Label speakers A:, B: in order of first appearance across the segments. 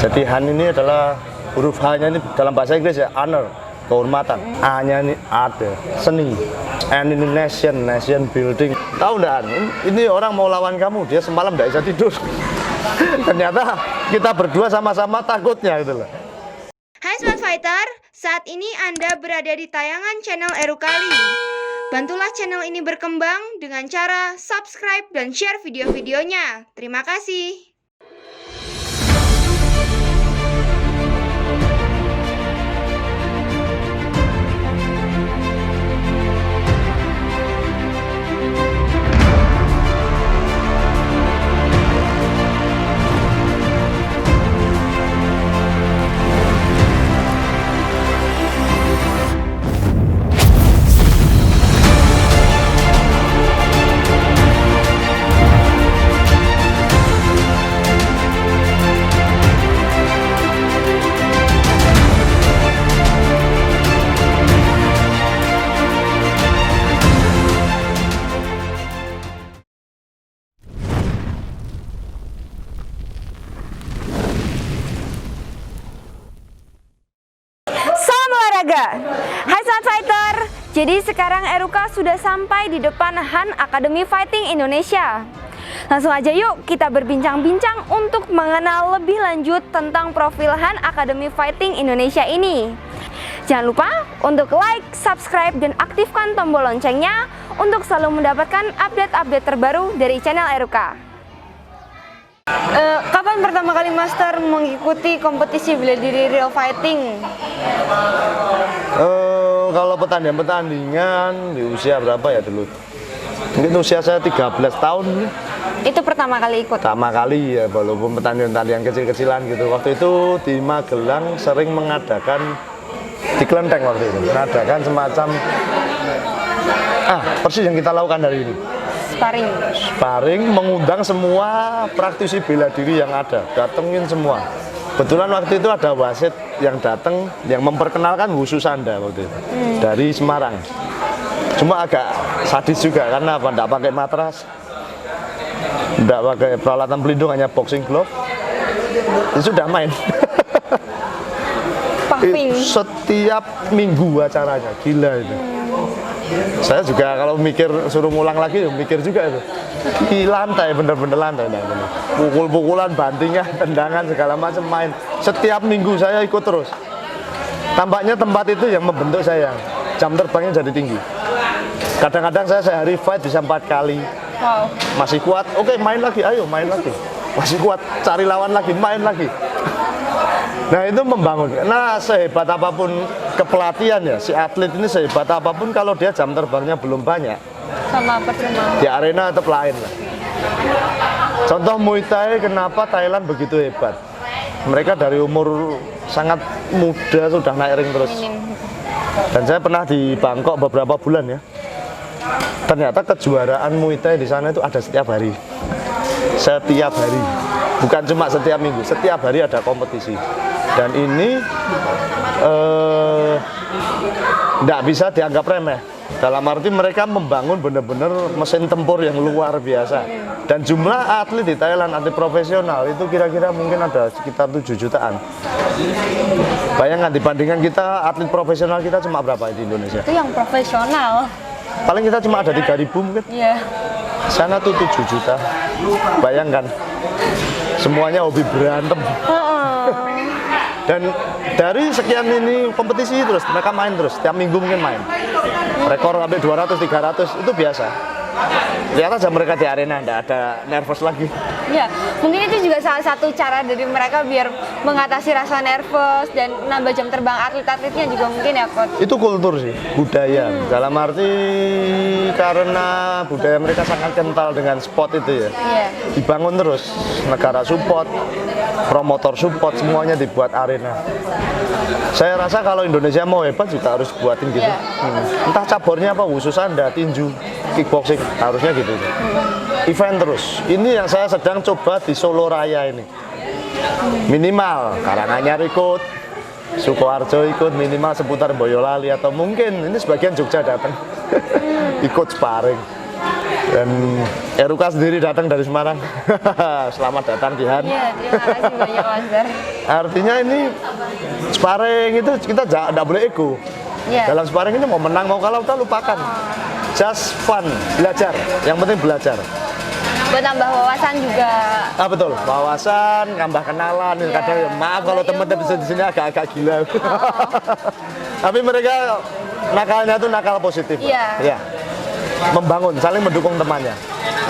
A: Jadi Han ini adalah huruf H-nya ini dalam bahasa Inggris ya, honor, kehormatan. A-nya ini ada, seni. N ini nation building. Tahu nggak Han? Ini orang mau lawan kamu, dia semalam nggak bisa tidur. Ternyata kita berdua sama-sama takutnya gitu loh.
B: Hai Smart Fighter, saat ini Anda berada di tayangan channel Erukali. Bantulah channel ini berkembang dengan cara subscribe dan share video-videonya. Terima kasih. Hai Smart Fighter, jadi sekarang Eruka sudah sampai di depan Han Academy Fighting Indonesia. Langsung aja yuk kita berbincang-bincang untuk mengenal lebih lanjut tentang profil Han Academy Fighting Indonesia ini. Jangan lupa untuk like, subscribe, dan aktifkan tombol loncengnya untuk selalu mendapatkan update-update terbaru dari channel Eruka. Kapan pertama kali Master mengikuti kompetisi bela diri Real Fighting?
A: Kalau pertandingan di usia berapa ya dulu? Mungkin usia saya 13 tahun.
B: Itu pertama kali ikut?
A: Pertama kali ya, walaupun pertandingan kecil-kecilan gitu. Waktu itu di Magelang sering mengadakan, di Kelenteng waktu itu, mengadakan semacam persis yang kita lakukan hari ini. Sparring, mengundang semua praktisi bela diri yang ada, datengin semua. Kebetulan waktu itu ada wasit yang datang, yang memperkenalkan Wushu Sanda waktu itu, dari Semarang. Cuma agak sadis juga, karena apa? Nggak pakai matras, nggak pakai peralatan pelindung, hanya boxing glove. Itu sudah main. Setiap minggu acaranya, gila itu. Saya juga kalau mikir suruh ngulang lagi, mikir juga itu. Di lantai, bener-bener lantai, bener. Pukul-pukulan, bantingan, tendangan, segala macam main. Setiap minggu saya ikut terus. Tampaknya tempat itu yang membentuk saya. Jam terbangnya jadi tinggi. Kadang-kadang saya sehari fight bisa 4 kali.
B: Wow.
A: Masih kuat, oke main lagi, ayo main lagi. Masih kuat, cari lawan lagi, main lagi. Nah itu membangun. Nah sehebat apapun kepelatihan ya, si atlet ini sehebat apapun kalau dia jam terbangnya belum banyak,
B: Sama percuma.
A: di arena tetap lain lah. Contoh Muay Thai, kenapa Thailand begitu hebat? Mereka dari umur sangat muda sudah naik ring terus. Dan saya pernah di Bangkok beberapa bulan ya. Ternyata kejuaraan Muay Thai di sana itu ada setiap hari. Setiap hari. Bukan cuma setiap minggu, setiap hari ada kompetisi. Dan ini tidak bisa dianggap remeh. Dalam arti mereka membangun benar-benar mesin tempur yang luar biasa. Dan jumlah atlet di Thailand, atlet profesional itu kira-kira mungkin ada sekitar 7 jutaan. Bayangkan dibandingkan kita, atlet profesional kita cuma berapa di Indonesia?
B: Itu yang profesional.
A: Paling kita cuma ada 3.000 mungkin.
B: Iya.
A: Sana tuh 7 juta. Bayangkan. Semuanya hobi berantem. Dan dari sekian ini kompetisi terus, mereka main terus, setiap minggu mungkin main. Rekor sampai 200, 300, itu biasa. Lihat aja mereka di arena, nggak ada nervous lagi.
B: Ya, mungkin itu juga salah satu cara dari mereka biar mengatasi rasa nervous dan nambah jam terbang atlet-atletnya juga mungkin ya, Coach.
A: Itu kultur sih, budaya. Dalam arti karena budaya mereka sangat kental dengan sport itu ya.
B: Iya.
A: Dibangun terus, negara support, promotor support, semuanya dibuat arena. Saya rasa kalau Indonesia mau hebat juga harus buatin gitu. Entah cabornya apa, Wushu Sanda, tinju, kickboxing, harusnya gitu. Event terus. Ini yang saya sedang coba di Solo Raya ini. Minimal Karanganyar ikut, Sukoharjo ikut, minimal seputar Boyolali, atau mungkin ini sebagian Jogja datang ikut sparring. Dan Eruka sendiri datang dari Semarang. Selamat datang di Han.
B: Iya, terima kasih banyak Master.
A: Artinya ini sparring itu kita tidak boleh ego.
B: Iya.
A: Dalam sparring ini mau menang mau kalah kita lupakan. Just fun, belajar. Yang penting belajar.
B: Buat nambah wawasan juga.
A: Ah betul, wawasan, nambah kenalan.
B: Iya.
A: Kadang maaf kalau teman-teman di sini agak-agak gila. Tapi mereka nakalnya itu nakal positif.
B: Iya.
A: Ya. Membangun, saling mendukung temannya.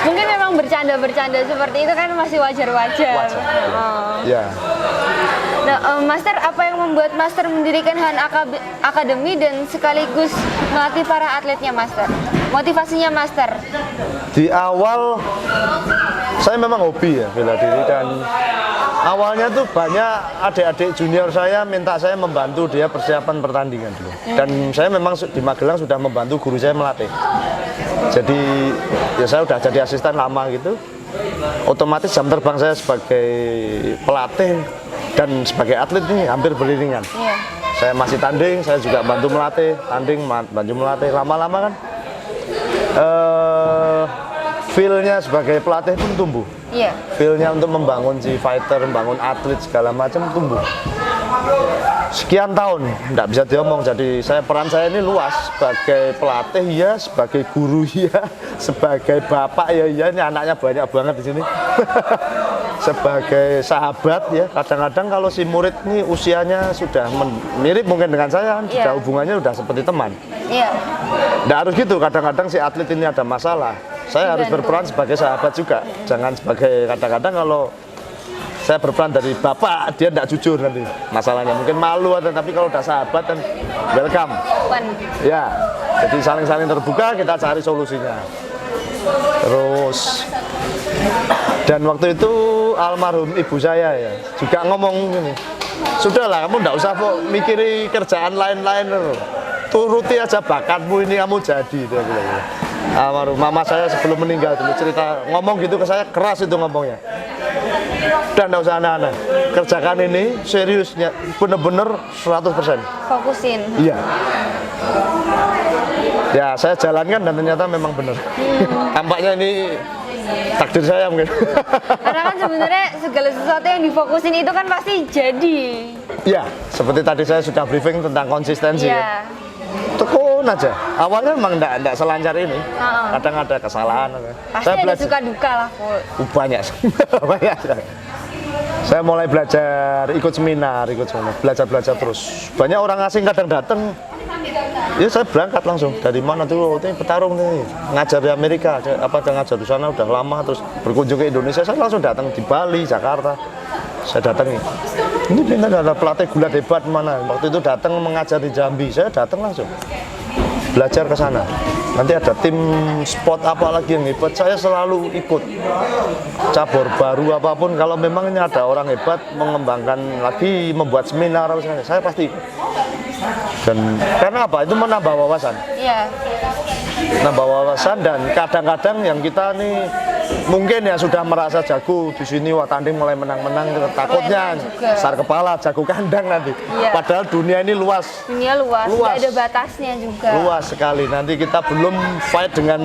B: Mungkin memang bercanda-bercanda seperti itu kan masih wajar-wajar.
A: Wajar.
B: Oh.
A: Ya.
B: Nah, Master, apa yang membuat Master mendirikan Han Academy dan sekaligus melatih para atletnya, Master? Motivasinya, Master?
A: Di awal saya memang hobi ya bela diri, dan awalnya tuh banyak adik-adik junior saya minta saya membantu dia persiapan pertandingan dulu. Dan saya memang di Magelang sudah membantu guru saya melatih. Jadi ya saya udah jadi asisten lama gitu. Otomatis jam terbang saya sebagai pelatih dan sebagai atlet ini hampir beriringan.
B: Iya.
A: Saya masih tanding, saya juga bantu melatih, tanding, bantu melatih. Lama-lama kan feel-nya sebagai pelatih pun tumbuh.
B: Iya.
A: Feel-nya untuk membangun si fighter, membangun atlet segala macam tumbuh. Sekian tahun, nggak bisa diomong. Jadi peran saya ini luas, sebagai pelatih ya, sebagai guru ya, sebagai bapak ya, ini anaknya banyak banget di sini. Sebagai sahabat ya, kadang-kadang kalau si murid ini usianya sudah mirip mungkin dengan saya, sudah hubungannya sudah seperti teman.
B: Iya.
A: Nggak harus gitu, kadang-kadang si atlet ini ada masalah, saya harus berperan sebagai sahabat juga. Jangan sebagai, kadang-kadang kalau saya berperan dari bapak, dia tidak jujur nanti masalahnya. Mungkin malu, tapi kalau udah sahabat dan welcome. Ya, jadi saling-saling terbuka, kita cari solusinya. Terus, dan waktu itu almarhum ibu saya ya juga ngomong gini, sudahlah kamu tidak usah kok mikiri kerjaan lain-lain, turuti aja bakatmu ini kamu jadi. Dia bilang. Almarhum mama saya sebelum meninggal dulu cerita, ngomong gitu ke saya, keras itu ngomongnya. Dan tidak usah aneh-aneh, kerjakan ini seriusnya, bener-bener 100%.
B: Fokusin.
A: Iya. Ya saya jalankan dan ternyata memang benar. Tampaknya ini takdir saya mungkin.
B: Karena kan sebenarnya segala sesuatu yang difokusin itu kan pasti jadi.
A: Iya, seperti tadi saya sudah briefing tentang konsistensi.
B: Iya.
A: Ya. Tekun aja. Awalnya memang enggak selancar ini. Kadang ada kesalahan.
B: Pasti saya ada suka duka lah, kok.
A: Banyak. Banyak. Saya mulai belajar, ikut seminar, belajar terus. Banyak orang asing kadang datang. Ya saya berangkat langsung. Dari mana tuh? Ini petarung nih. Ngajar di Amerika, ngajar di sana udah lama, terus berkunjung ke Indonesia. Saya langsung datang di Bali, Jakarta. Saya datangi. Ini benar ada pelatih gulat hebat mana? Waktu itu datang mengajar di Jambi. Saya datang langsung. Belajar ke sana. Nanti ada tim sport apa lagi yang hebat, saya selalu ikut. Cabur baru apapun, kalau memang ini ada orang hebat mengembangkan lagi, membuat seminar, saya pasti ikut. Dan karena apa? Itu menambah wawasan.
B: Iya.
A: Nambah wawasan, dan kadang-kadang yang kita nih mungkin ya sudah merasa jago di sini, wah tanding mulai menang-menang, takutnya besar kepala, jago kandang nanti.
B: Iya.
A: Padahal dunia ini luas.
B: Dunia luas, tidak ada batasnya juga.
A: Luas sekali. Nanti kita belum fight dengan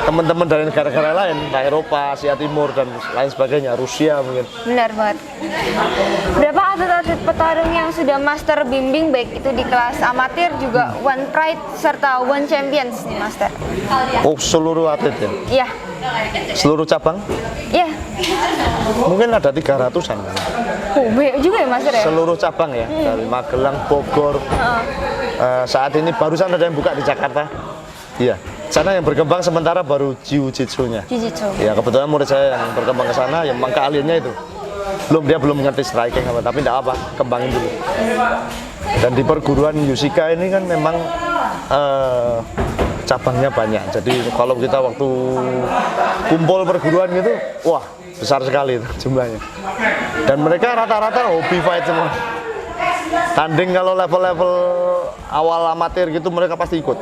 A: teman-teman dari negara-negara lain, Eropa, Asia Timur dan lain sebagainya, Rusia mungkin.
B: Benar banget. Berapa atlet-atlet petarung yang sudah master bimbing, baik itu di kelas amatir juga One Pride serta One Champions nih, Master?
A: Oh, seluruh atlet ya?
B: Iya.
A: Seluruh cabang?
B: Iya.
A: Mungkin ada 300-an.
B: Oh, banyak juga ya, Master ya?
A: Seluruh cabang ya, dari Magelang, Bogor. Saat ini barusan ada yang buka di Jakarta. Iya. Sana yang berkembang sementara baru jiu-jitsunya.
B: Jiu-jitsu.
A: Ya, kebetulan murid saya yang berkembang ke sana, yang memang keahliannya itu. Dia belum mengerti striking apa, tapi tidak apa, kembangin dulu. Dan di perguruan Yusika ini kan memang cabangnya banyak. Jadi kalau kita waktu kumpul perguruan gitu, wah besar sekali jumlahnya. Dan mereka rata-rata hobi fight semua. Tanding kalau level-level awal amatir gitu mereka pasti ikut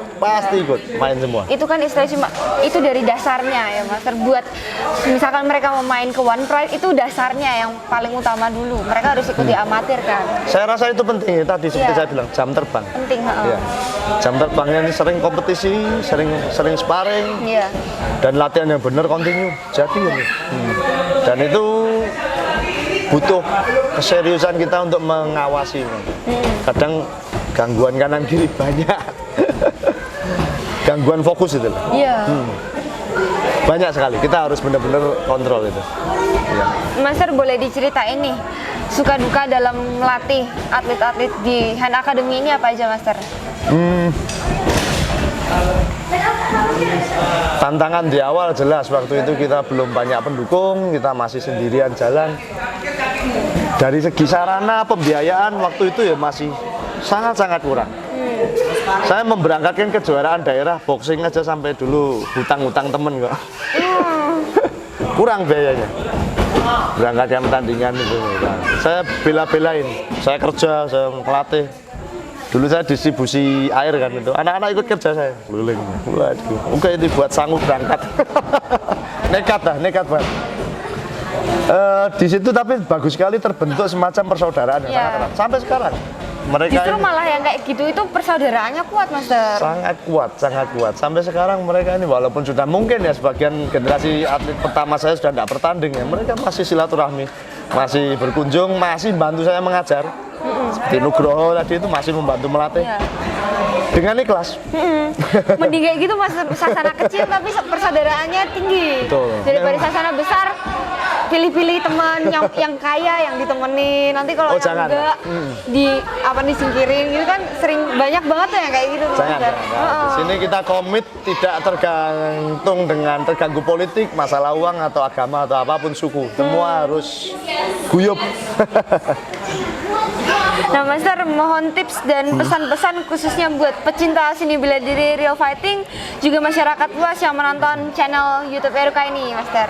A: main semua.
B: Itu kan istilahnya cuma itu dari dasarnya ya Master. Buat misalkan mereka mau main ke One Pride itu dasarnya yang paling utama dulu. Mereka harus ikuti amatir kan.
A: Saya rasa itu penting ya, tadi seperti
B: Iya.
A: saya bilang jam terbang.
B: Penting,
A: Iya. Jam terbangnya ini sering kompetisi, sering sparring,
B: Iya.
A: dan latihan yang benar kontinu. Jadi ini. Dan itu butuh keseriusan kita untuk mengawasi. Kadang gangguan kanan kiri banyak. Gangguan fokus itu loh.
B: Iya.
A: Banyak sekali. Kita harus benar-benar kontrol itu. Iya.
B: Master boleh diceritain nih suka duka dalam melatih atlet-atlet di Hand Academy ini apa aja Master?
A: Tantangan di awal jelas, waktu itu kita belum banyak pendukung, kita masih sendirian jalan. Dari segi sarana pembiayaan waktu itu ya masih sangat-sangat kurang. Saya memberangkatkan kejuaraan daerah boxing aja sampai dulu hutang-hutang temen kok. Kurang biayanya. Berangkatkan pertandingan itu. Saya bela-belain, saya kerja, saya melatih. Dulu saya distribusi air kan itu. Anak-anak ikut kerja saya. Keliling. Waduh. Oke, itu buat sanggup berangkat. nekat banget. Di situ tapi bagus sekali terbentuk semacam persaudaraan yang sangat erat. Sampai sekarang. Mereka
B: Justru
A: ini
B: malah yang kayak gitu itu persaudaraannya kuat Master.
A: sangat kuat. Sampai sekarang mereka ini walaupun sudah mungkin ya sebagian generasi atlet pertama saya sudah tidak bertanding ya, mereka masih silaturahmi, masih berkunjung, masih bantu saya mengajar. Seperti Nugroho tadi itu masih membantu melatih.
B: Iya.
A: Dengan ikhlas.
B: Mending kayak gitu Mas, sasana kecil tapi persaudaraannya tinggi.
A: Betul.
B: Daripada sasana besar pilih-pilih teman yang kaya yang ditemenin. Nanti kalau yang
A: jangan.
B: enggak disingkirin gitu kan sering banyak banget tuh yang kayak gitu tuh,
A: Jangan.
B: Master.
A: Di sini kita komit tidak terganggu politik, masalah uang atau agama atau apapun suku. Semua harus guyup.
B: Nah Master, mohon tips dan pesan-pesan khususnya buat pecinta seni bela diri Real Fighting juga masyarakat luas yang menonton channel YouTube Eruka ini Master.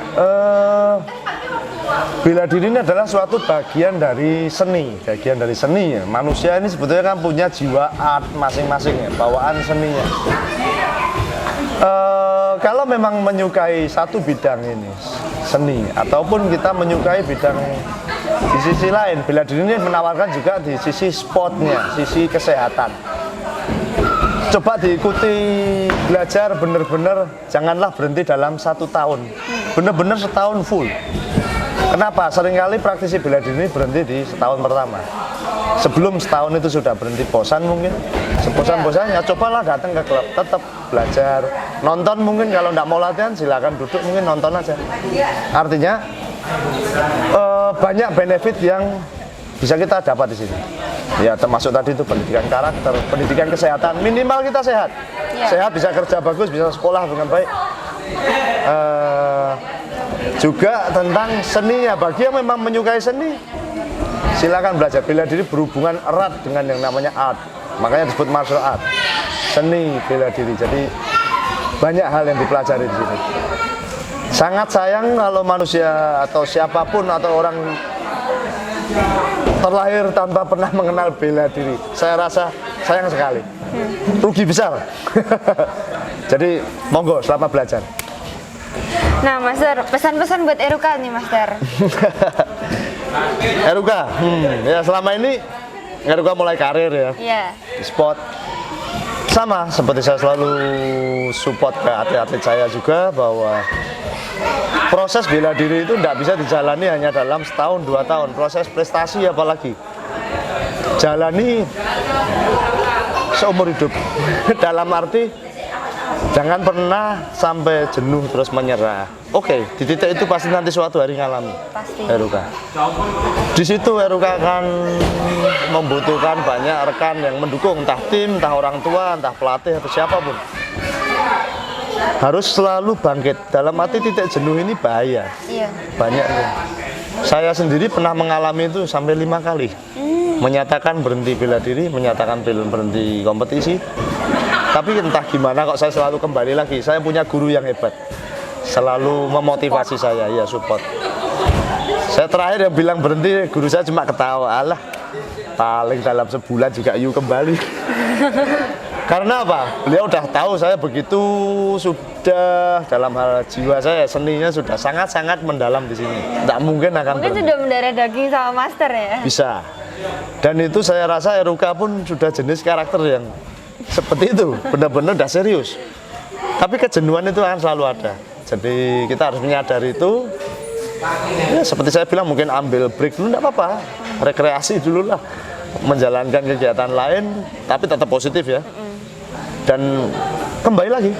A: Bela diri ini adalah suatu bagian dari seni, ya. Manusia ini sebetulnya kan punya jiwa art masing-masing ya, bawaan seninya. Kalau memang menyukai satu bidang ini, seni, ataupun kita menyukai bidang di sisi lain, bela diri ini menawarkan juga di sisi sportnya, sisi kesehatan. Coba diikuti, belajar benar-benar, janganlah berhenti dalam 1 tahun, benar-benar setahun full. Kenapa? Seringkali praktisi bela diri ini berhenti di setahun pertama. Sebelum setahun itu sudah berhenti, bosan mungkin. Sebosan-bosannya, cobalah datang ke klub, tetap belajar. Nonton mungkin kalau nggak mau latihan, silakan duduk, mungkin nonton aja. Artinya, banyak benefit yang bisa kita dapat di sini. Ya termasuk tadi itu pendidikan karakter, pendidikan kesehatan, minimal kita sehat. Sehat bisa kerja bagus, bisa sekolah dengan baik. Juga tentang seni ya, bagi yang memang menyukai seni, silakan belajar. Bela diri berhubungan erat dengan yang namanya art, makanya disebut martial art, seni bela diri. Jadi banyak hal yang dipelajari di sini. Sangat sayang kalau manusia atau siapapun atau orang terlahir tanpa pernah mengenal bela diri. Saya rasa sayang sekali, rugi besar. Jadi monggo selamat belajar.
B: Nah Master, pesan-pesan buat Eruka nih Master.
A: Eruka, ya selama ini Eruka mulai karir ya,
B: Iya.
A: di sport. Sama seperti saya selalu support ke atlet-atlet saya juga bahwa proses bela diri itu tidak bisa dijalani hanya dalam setahun 2 tahun. Proses prestasi apalagi jalani seumur hidup. Dalam arti jangan pernah sampai jenuh terus menyerah. Oke, di titik itu pasti nanti suatu hari ngalami.
B: Pasti.
A: Eruka. Di situ Eruka akan membutuhkan banyak rekan yang mendukung, entah tim, entah orang tua, entah pelatih atau siapapun. Harus selalu bangkit. Dalam arti titik jenuh ini bahaya.
B: Iya.
A: Banyak. Saya sendiri pernah mengalami itu sampai 5 kali. Menyatakan berhenti bela diri, menyatakan berhenti kompetisi. Tapi entah gimana kok saya selalu kembali lagi. Saya punya guru yang hebat, selalu memotivasi saya, ya support. Saya terakhir yang bilang berhenti, guru saya cuma ketawa. Alah, paling dalam sebulan juga you kembali. Karena apa? Beliau udah tahu saya begitu, sudah dalam hal jiwa saya, seninya sudah sangat-sangat mendalam di sini. Tidak mungkin akan
B: Mungkin
A: berhenti.
B: sudah mendarah daging sama master ya.
A: Bisa. Dan itu saya rasa Eruka pun sudah jenis karakter yang seperti itu, benar-benar udah serius. Tapi kejenuhan itu akan selalu ada. Jadi kita harus menyadari itu. Ya, seperti saya bilang, mungkin ambil break dulu tidak apa-apa, rekreasi dulu lah, menjalankan kegiatan lain, tapi tetap positif ya. Dan kembali lagi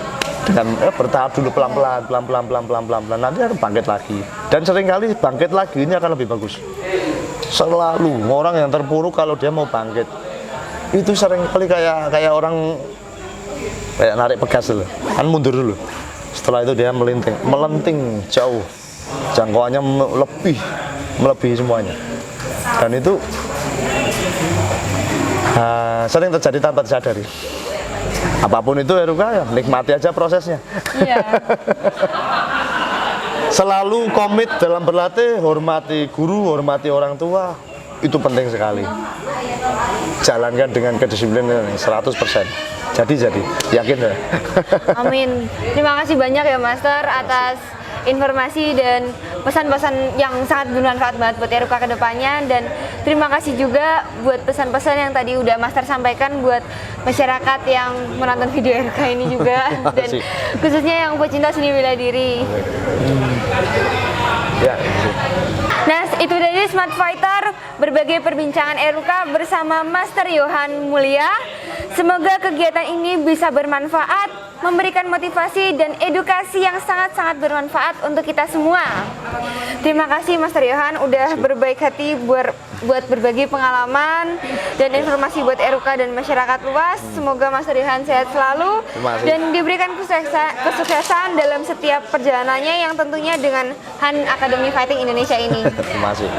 A: dengan bertahap dulu pelan-pelan, nanti akan bangkit lagi. Dan seringkali bangkit lagi ini akan lebih bagus. Selalu orang yang terpuruk kalau dia mau bangkit itu seringkali kayak orang kayak narik pegas dulu, kan mundur dulu. Setelah itu dia melenting jauh, jangkauannya melebihi semuanya. Dan itu sering terjadi tanpa disadari. Apapun itu Eruka, ya nikmati aja prosesnya.
B: Iya.
A: Selalu komit dalam berlatih, hormati guru, hormati orang tua, itu penting sekali. Jalankan dengan kedisiplinan 100%. Jadi yakin ya.
B: Amin. Terima kasih banyak ya Master atas informasi dan pesan-pesan yang sangat bermanfaat banget buat Eruka ke depannya, dan terima kasih juga buat pesan-pesan yang tadi udah Master sampaikan buat masyarakat yang menonton video Eruka ini juga dan khususnya yang pecinta seni bela diri.
A: Ya.
B: Nah, itu dari Smart Fighter, berbagai perbincangan Eruka bersama Master Yohan Mulia. Semoga kegiatan ini bisa bermanfaat, memberikan motivasi dan edukasi yang sangat-sangat bermanfaat untuk kita semua. Terima kasih Master Yohan udah berbaik hati buat berbagi pengalaman dan informasi buat Eruka dan masyarakat luas. Semoga Master Yohan sehat selalu dan diberikan kesuksesan dalam setiap perjalanannya yang tentunya dengan Han Academy Fighting Indonesia ini.
A: Terima kasih.